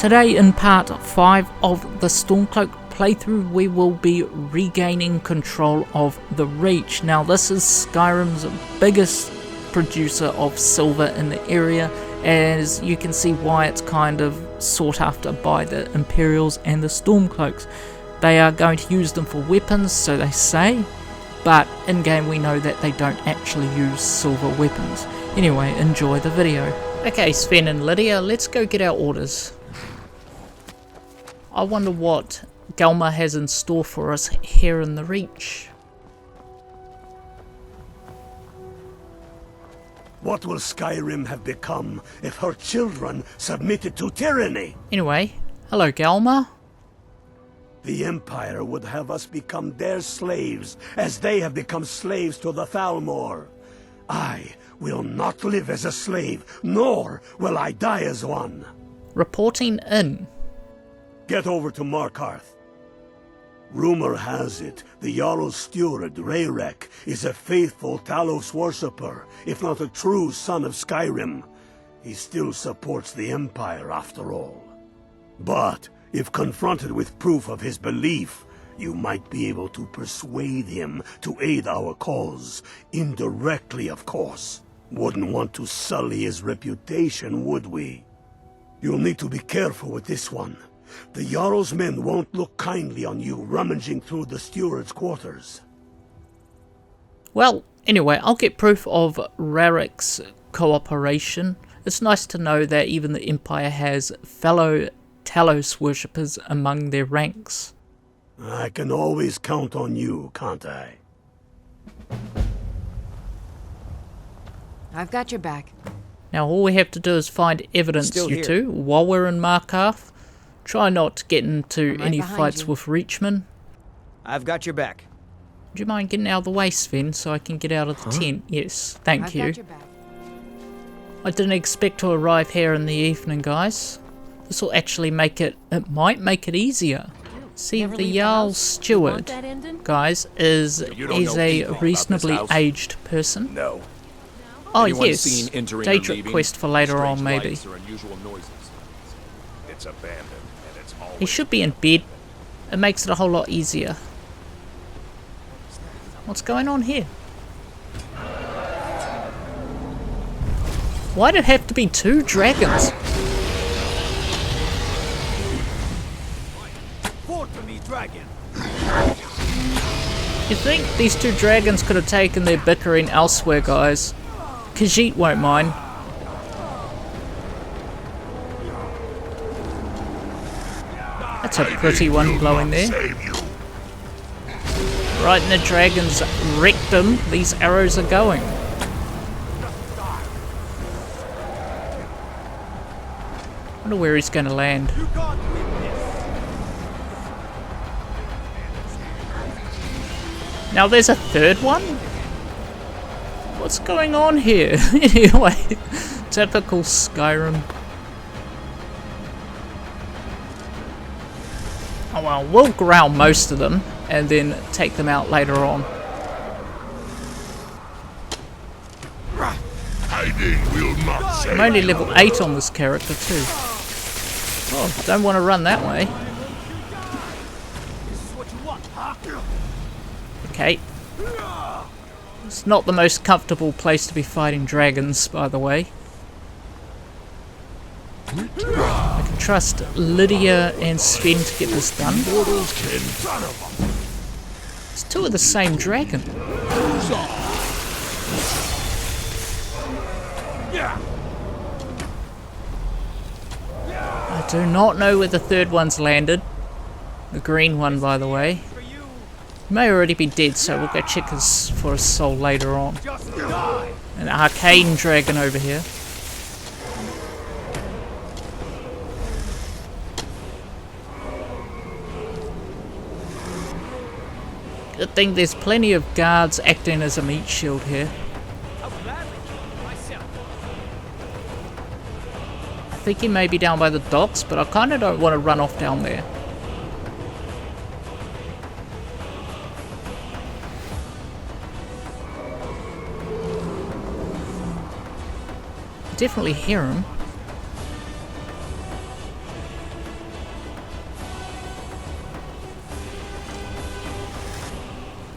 Today in part 5 of the Stormcloak playthrough we will be regaining control of the Reach. Now this is Skyrim's biggest producer of silver in the area, as you can see why it's kind of sought after by the Imperials and the Stormcloaks. They are going to use them for weapons, so they say, but in game we know that they don't actually use silver weapons. Anyway, enjoy the video. Okay, Sven and Lydia, let's go get our orders. I wonder what Galma has in store for us here in the Reach. What will Skyrim have become if her children submitted to tyranny? Anyway, hello Galma. The Empire would have us become their slaves, as they have become slaves to the Thalmor. I will not live as a slave, nor will I die as one. Reporting in. Get over to Markarth. Rumor has it, the Jarl's steward, Rayrek, is a faithful Talos worshipper, if not a true son of Skyrim. He still supports the Empire after all. But if confronted with proof of his belief, you might be able to persuade him to aid our cause. Indirectly, of course. Wouldn't want to sully his reputation, would we? You'll need to be careful with this one. The Jarl's men won't look kindly on you rummaging through the steward's quarters. Well, anyway, I'll get proof of Rayrek's cooperation. It's nice to know that even the Empire has fellow Talos worshippers among their ranks. I can always count on you, can't I? I've got your back. Now all we have to do is find evidence, Still you here. two, while we're in Markarth. Try not to get into I'm right any behind fights you. with Reachmen. I've got your back. Do you mind getting out of the way, Sven, so I can get out of the tent? Yes, thank I've you. got your back. I didn't expect to arrive here in the evening, guys. This will actually make it might make it easier. See, Never the leave the Jarl's house? You steward, want that ending? guys, is You don't know a anything about this reasonably house? aged person. No. Oh Anyone yes, seen entering or date leaving? request for later Strange on maybe. lights or unusual noises. It's abandoned, and it's always He should be in bed. It makes it a whole lot easier. What's going on here? Why'd it have to be two dragons? You think these two dragons could have taken their bickering elsewhere, guys? Khajiit won't mind. That's a pretty one glowing there. Right in the dragon's rectum, these arrows are going. Wonder where he's going to land. Now there's a third one? What's going on here? Anyway, typical Skyrim. Oh well, we'll growl most of them and then take them out later on. Hiding will not save. I'm only level 8 on this character too. Oh, don't want to run that way. Okay. It's not the most comfortable place to be fighting dragons, by the way. I can trust Lydia and Sven to get this done. It's two of the same dragon. I do not know where the third one's landed. The green one, by the way. He may already be dead, so we'll go check for his soul later on. An arcane dragon over here. Good thing there's plenty of guards acting as a meat shield here. I think he may be down by the docks, but I kind of don't want to run off down there. I definitely hear him.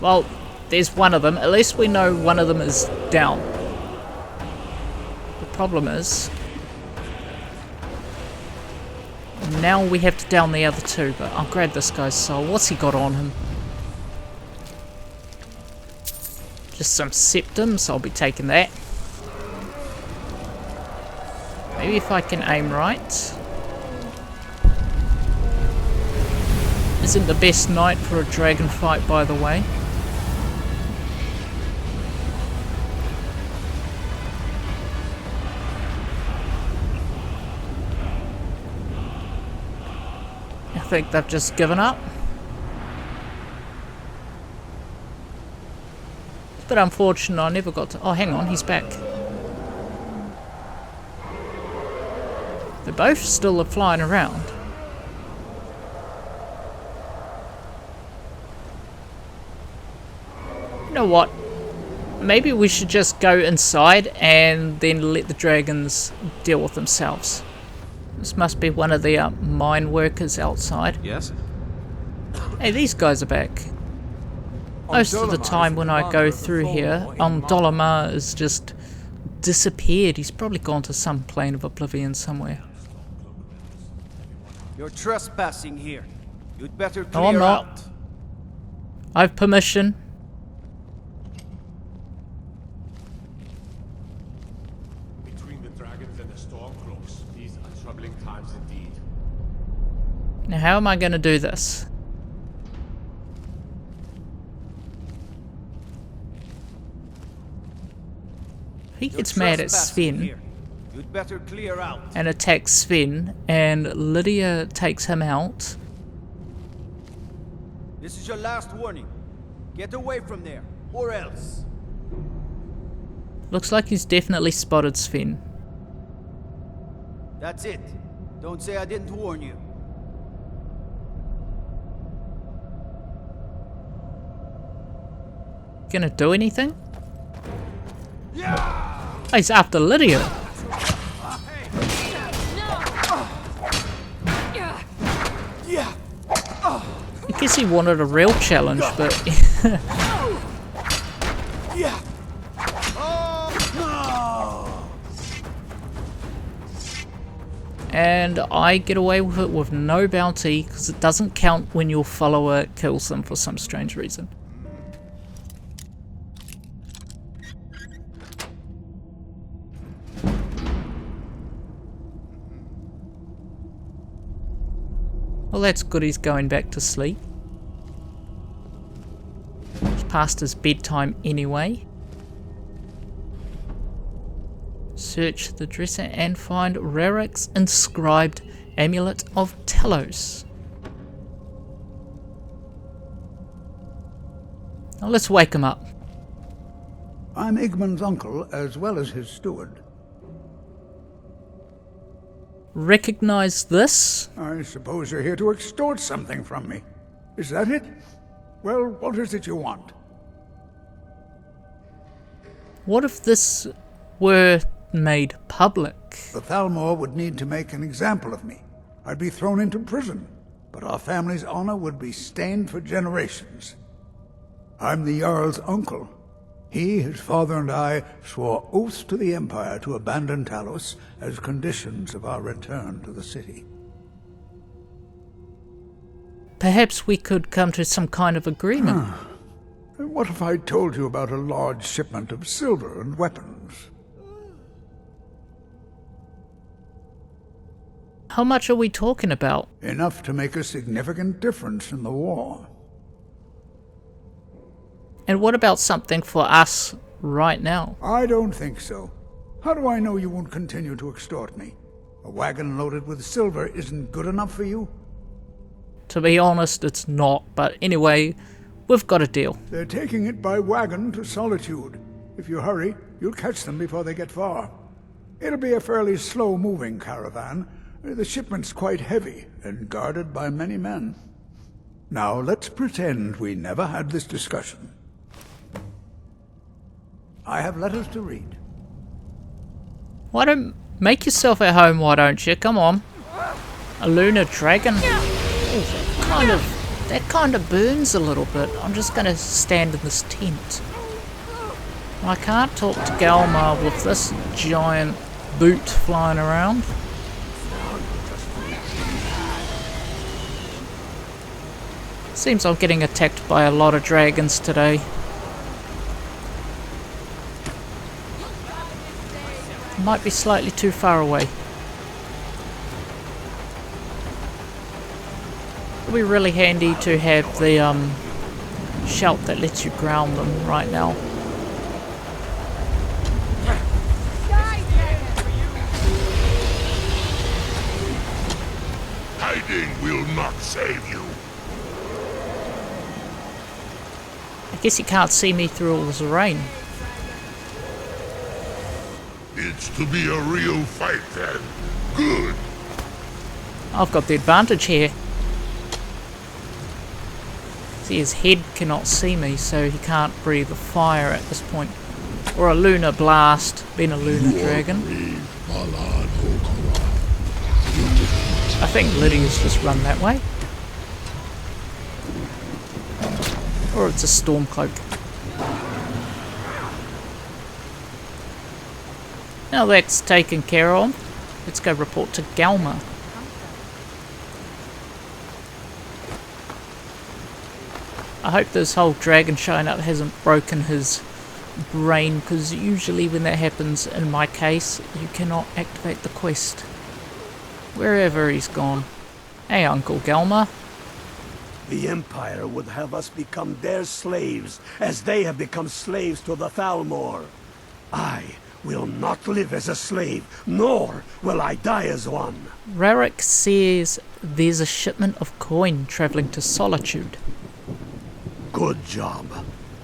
Well, there's one of them. At least we know one of them is down. The problem is, now we have to down the other two, but I'll grab this guy's soul. What's he got on him? Just some septums, I'll be taking that. Maybe if I can aim right. Isn't the best night for a dragon fight, by the way. I think they've just given up. It's a bit unfortunate I never got to... Oh, hang on, he's back. They're both still flying around. You know what? Maybe we should just go inside and then let the dragons deal with themselves. This must be one of the mine workers outside. Yes? Hey, these guys are back. Most of the time when I go through here, Dolomar has just disappeared. He's probably gone to some plane of oblivion somewhere. You're trespassing here. You'd better clear No, I'm not. out. I have permission. Between the dragons and the Stormcloaks, these are troubling times indeed. Now, how am I going to do this? He You're gets mad at trespassing Sven here. You'd better clear out. and attacks Sven, and Lydia takes him out. This is your last warning. Get away from there, or else. Looks like he's definitely spotted Sven. That's it. Don't say I didn't warn you. Gonna do anything? Oh, he's after Lydia. I guess he wanted a real challenge, but and I get away with it with no bounty because it doesn't count when your follower kills them for some strange reason. Well, that's good, he's going back to sleep. It's past his bedtime anyway. Search the dresser and find Rarik's inscribed Amulet of Talos. Now let's wake him up. I'm Igmund's uncle as well as his steward. Recognize this? I suppose you're here to extort something from me. Is that it? Well, what is it you want? What if this were made public? The Thalmor would need to make an example of me. I'd be thrown into prison, but our family's honor would be stained for generations. I'm the Jarl's uncle. He, his father, and I swore oaths to the Empire to abandon Talos as conditions of our return to the city. Perhaps we could come to some kind of agreement. What if I told you about a large shipment of silver and weapons? How much are we talking about? Enough to make a significant difference in the war. And what about something for us right now? I don't think so. How do I know you won't continue to extort me? A wagon loaded with silver isn't good enough for you? To be honest, it's not, but anyway, we've got a deal. They're taking it by wagon to Solitude. If you hurry, you'll catch them before they get far. It'll be a fairly slow-moving caravan. The shipment's quite heavy and guarded by many men. Now, let's pretend we never had this discussion. I have letters to read. Why don't make yourself at home, why don't you? Come on. A lunar dragon? Ooh, kind of That kind of burns a little bit. I'm just going to stand in this tent. I can't talk to Galmar with this giant boot flying around. Seems I'm getting attacked by a lot of dragons today. Might be slightly too far away. It'll be really handy to have the shout that lets you ground them right now. Hiding will not save you. I guess you can't see me through all this rain. It's to be a real fight then. Good. I've got the advantage here. See, his head cannot see me, so he can't breathe the fire at this point. Or a lunar blast, being a lunar dragon. I think Lydia's just run that way. Or it's a Stormcloak. Now that's taken care of, let's go report to Galmar. I hope this whole dragon showing up hasn't broken his brain, because usually when that happens, in my case, you cannot activate the quest. Wherever he's gone. Hey, Uncle Galmar. The Empire would have us become their slaves, as they have become slaves to the Thalmor. I will not live as a slave, nor will I die as one. Rarik says there's a shipment of coin travelling to Solitude. Good job.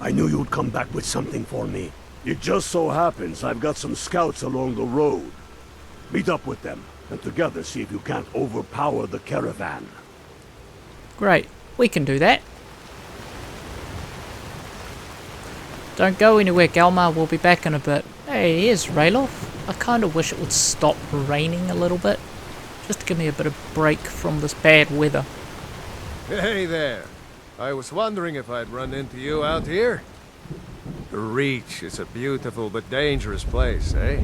I knew you'd come back with something for me. It just so happens I've got some scouts along the road. Meet up with them, and together see if you can't overpower the caravan. Great, we can do that. Don't go anywhere, Galmar, we'll be back in a bit. Hey, here's Ralof. I kind of wish it would stop raining a little bit, just to give me a bit of break from this bad weather. Hey there. I was wondering if I'd run into you out here. The Reach is a beautiful but dangerous place, eh?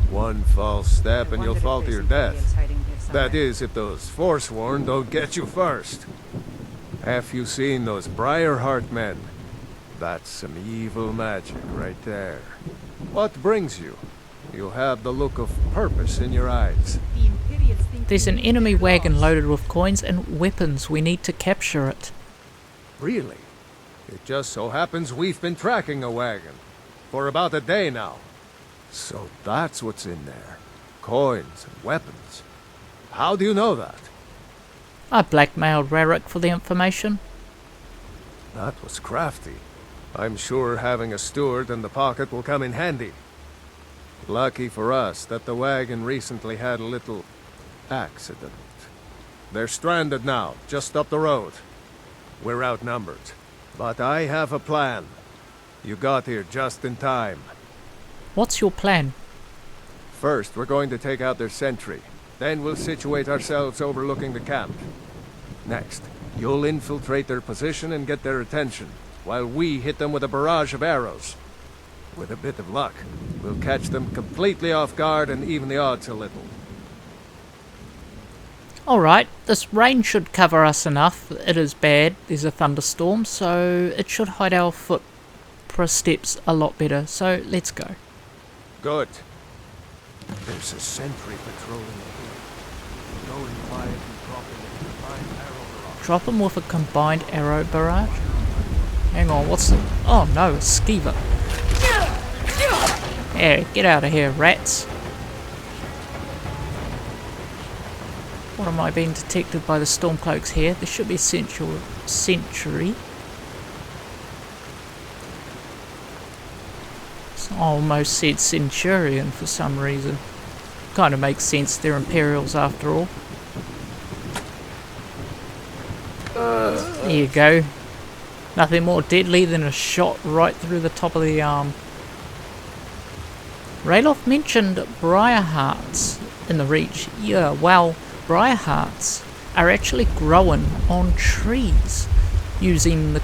One false step and you'll fall to your death. That is, if those Forsworn don't get you first. Have you seen those Briarheart men? That's some evil magic right there. What brings you? You have the look of purpose in your eyes. There's an enemy wagon loaded with coins and weapons. We need to capture it. Really? It just so happens we've been tracking a wagon for about a day now. So that's what's in there. Coins and weapons. How do you know that? I blackmailed Rarik for the information. That was crafty. I'm sure having a steward in the pocket will come in handy. Lucky for us that the wagon recently had a little accident. They're stranded now, just up the road. We're outnumbered, but I have a plan. You got here just in time. What's your plan? First, we're going to take out their sentry. Then we'll situate ourselves overlooking the camp. Next, you'll infiltrate their position and get their attention, while we hit them with a barrage of arrows. With a bit of luck, we'll catch them completely off guard and even the odds a little. Alright, this rain should cover us enough. It is bad, there's a thunderstorm, so it should hide our footsteps a lot better. So let's go. Good. There's a sentry patrolling here. Go and quietly drop him with a combined arrow barrage. Drop him with a combined arrow barrage? Hang on, what's the... Oh no, a skeever. Yeah, get out of here, rats. What am I being detected by the Stormcloaks here? There should be a sentry. I almost said Centurion for some reason. Kind of makes sense, they're Imperials after all. There you go. Nothing more deadly than a shot right through the top of the arm. Ralof mentioned Briarhearts in the Reach. Yeah, well, Briarhearts are actually growing on trees, using the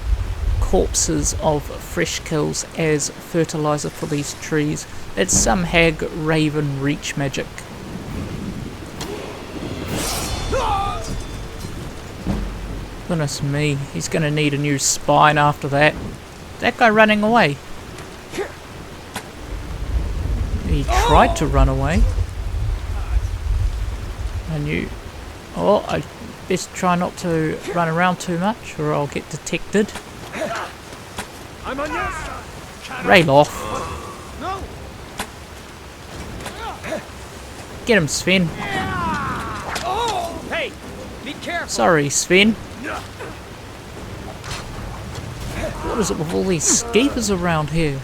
corpses of fresh kills as fertilizer for these trees. It's some hag raven reach magic. Goodness me, he's gonna need a new spine after that. That guy running away. He tried to run away. I knew. Oh, I best try not to run around too much or I'll get detected. I'm on your side. Rayloff. No. Get him, Sven. Hey, be careful. Sorry, Sven. What is it with all these skeepers around here?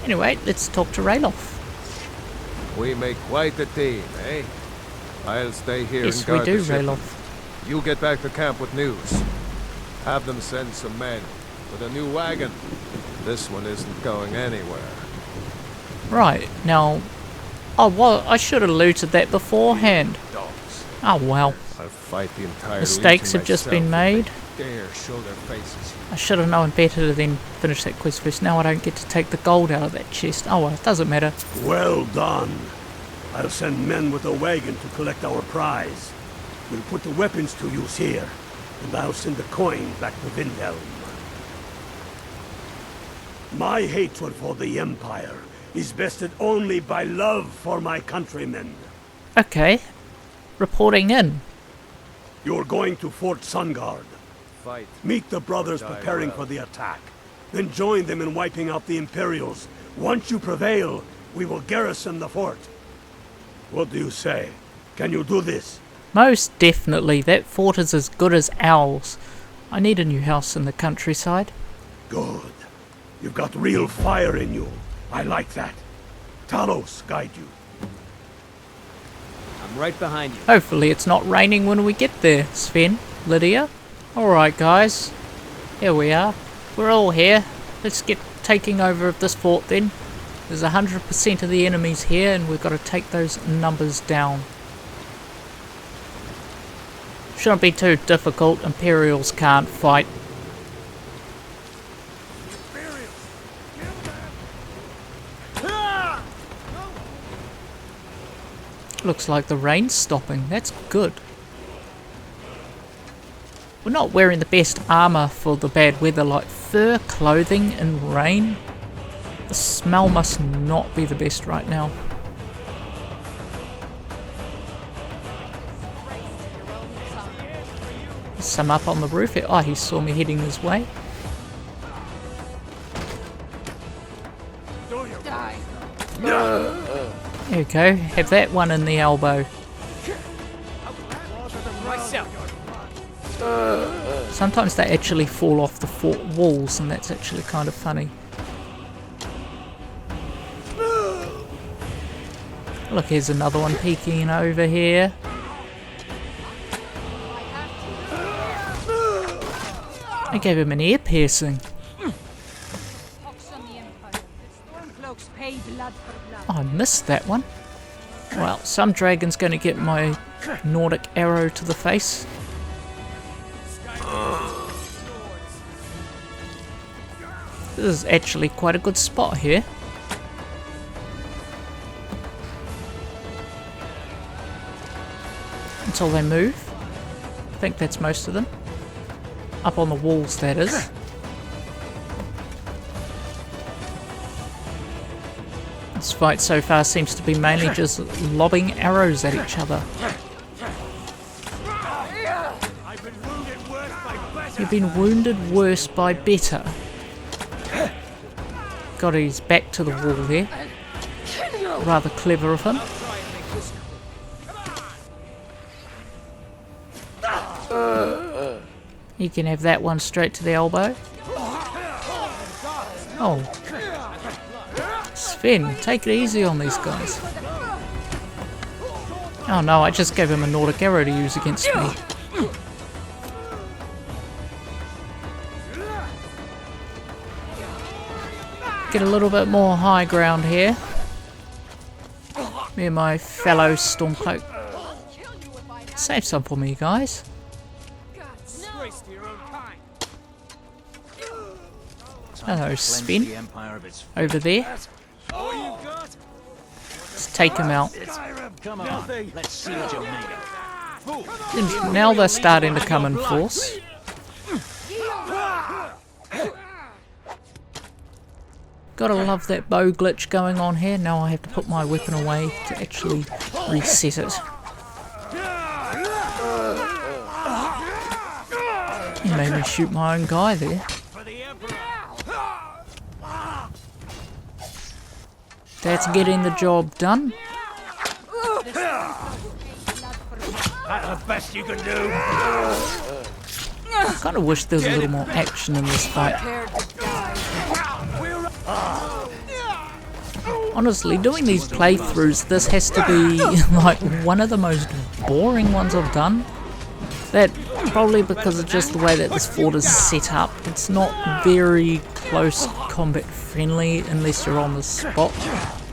Anyway, let's talk to Rayloff. We make quite a team, eh? I'll stay here Yes, and we guard do, the shipment. Rayloff. You get back to camp with news. Have them send some men with a new wagon. This one isn't going anywhere. Right, now... Oh, well, I should have looted that beforehand. Dogs. Oh, well. I'll fight the entire Mistakes legion have just been myself made. if they dare show their faces. I should have known better than finish that quest first. Now I don't get to take the gold out of that chest. Oh well, it doesn't matter. Well done. I'll send men with a wagon to collect our prize. We'll put the weapons to use here, and I'll send the coin back to Windhelm. My hatred for the Empire is bested only by love for my countrymen. Okay. Reporting in. You're going to Fort Sungard. Fight. Meet the brothers Die preparing well. for the attack. Then join them in wiping out the Imperials. Once you prevail, we will garrison the fort. What do you say? Can you do this? Most definitely. That fort is as good as ours. I need a new house in the countryside. Good. You've got real fire in you. I like that. Talos, guide you. I'm right behind you. Hopefully it's not raining when we get there, Sven, Lydia. Alright guys, here we are. We're all here. Let's get taking over of this fort then. There's 100% of the enemies here and we've got to take those numbers down. Shouldn't be too difficult. Imperials can't fight. Looks like the rain's stopping. That's good. We're not wearing the best armor for the bad weather, like fur clothing in rain. The smell must not be the best right now. There's some up on the roof. Oh, he saw me heading his way. There you go. Have that one in the elbow. Sometimes they actually fall off the fort walls, and that's actually kind of funny. Look, here's another one peeking over here. I gave him an ear piercing. Oh, I missed that one. Well, some dragon's going to get my Nordic arrow to the face. This is actually quite a good spot here. Until they move. I think that's most of them. Up on the walls, that is. This fight so far seems to be mainly just lobbing arrows at each other. You've been wounded worse by better. Got his back to the wall there. Rather clever of him. You can have that one straight to the elbow. Oh. Sven, take it easy on these guys. Oh no, I just gave him a Nordic arrow to use against me. Get a little bit more high ground here. Me and my fellow Stormcloak. Save some for me, guys. Hello, Sven. Over there. Let's take him out. Come on, let's see what you're made of. And now they're starting to come in force. Gotta love that bow glitch going on here. Now I have to put my weapon away to actually reset it. He made me shoot my own guy there. That's getting the job done. That's the best you can do. I kind of wish there was a little more action in this fight. Honestly, doing these playthroughs, this has to be like one of the most boring ones I've done. That probably because of just the way that this fort is set up. It's not very close combat friendly unless you're on the spot,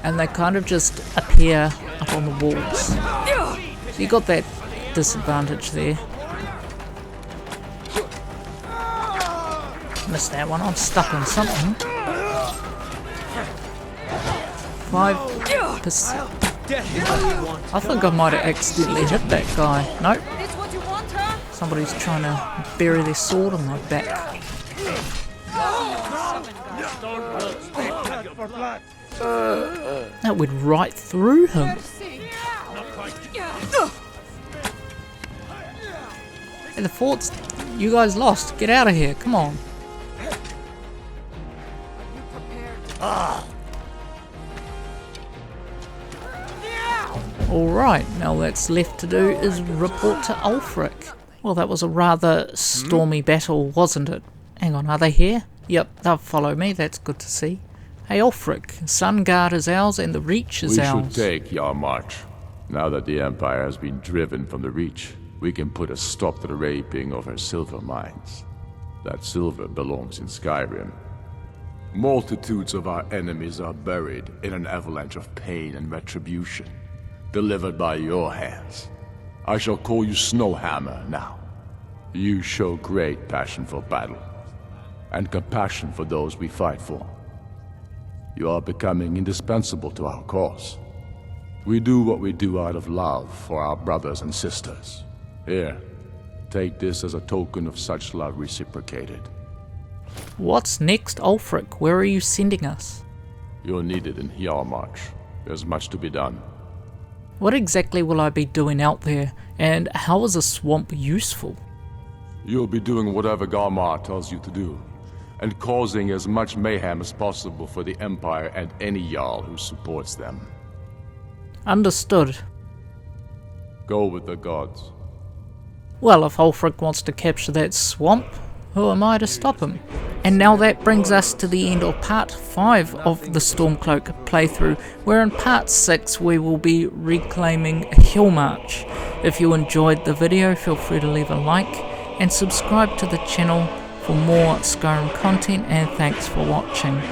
and they kind of just appear up on the walls. So you got that disadvantage there. Missed that one. I'm stuck on something. 5%. I think I might have accidentally hit that guy. Nope. Somebody's trying to bury their sword on my back. That went right through him. Hey, the fort's... You guys lost. Get out of here. Come on. Alright, now what's left to do is report to Ulfric. Well, that was a rather stormy battle, wasn't it? Hang on, are they here? Yep, they'll follow me, that's good to see. Hey Ulfric, Sungard is ours and the Reach is ours. We should take Yarmarch. Now that the Empire has been driven from the Reach, we can put a stop to the raping of her silver mines. That silver belongs in Skyrim. Multitudes of our enemies are buried in an avalanche of pain and retribution, delivered by your hands. I shall call you Snowhammer now. You show great passion for battle, and compassion for those we fight for. You are becoming indispensable to our cause. We do what we do out of love for our brothers and sisters. Here, take this as a token of such love reciprocated. What's next, Ulfric? Where are you sending us? You're needed in Yarmarch. There's much to be done. What exactly will I be doing out there, and how is a swamp useful? You'll be doing whatever Garmar tells you to do, and causing as much mayhem as possible for the Empire and any Jarl who supports them. Understood. Go with the gods. Well, if Ulfric wants to capture that swamp, who am I to stop him? And now that brings us to the end of part 5 of the Stormcloak playthrough, where in part 6 we will be reclaiming Hillmarch. If you enjoyed the video, feel free to leave a like and subscribe to the channel for more Skyrim content, and thanks for watching.